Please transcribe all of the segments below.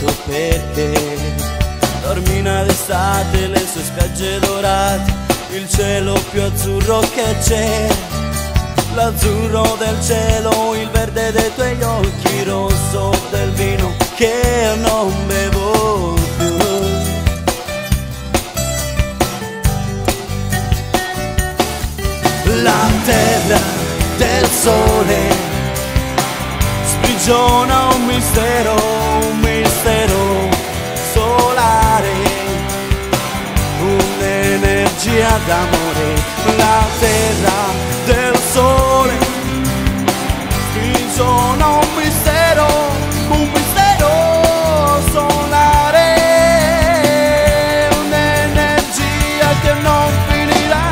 so perché. Dormina d'estate, le sue spiagge dorate, il cielo più azzurro che c'è, l'azzurro del cielo, il verde dei tuoi occhi, il rosso del vino che non bevo più. La terra del sole sprigiona un mistero solare, un'energia d'amore. La terra del sole sprigiona un mistero solare, un'energia che non finirà.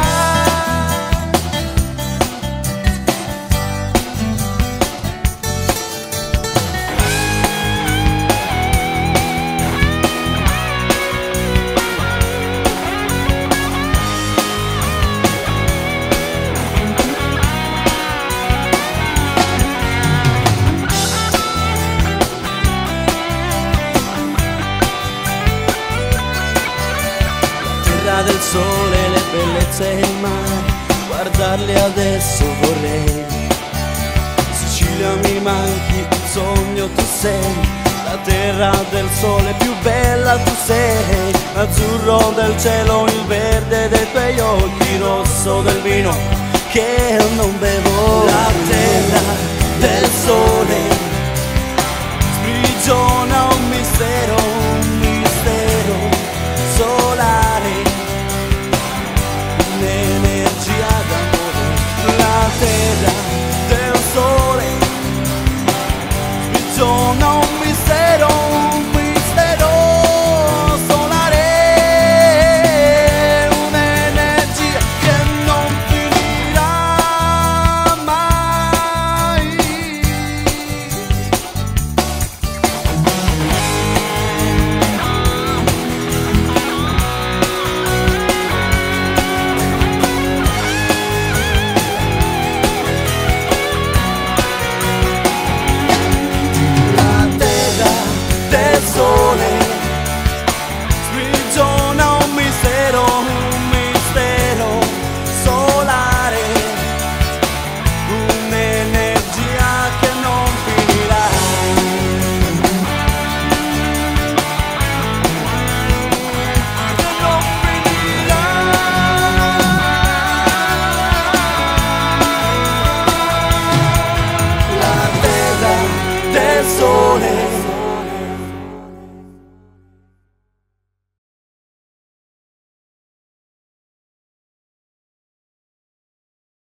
Del sole, le bellezze e il mare, guardarle adesso vorrei. Sicilia mi manchi, un sogno tu sei, la terra del sole più bella tu sei, l'azzurro del cielo, il verde dei tuoi occhi, il rosso del vino che non bevo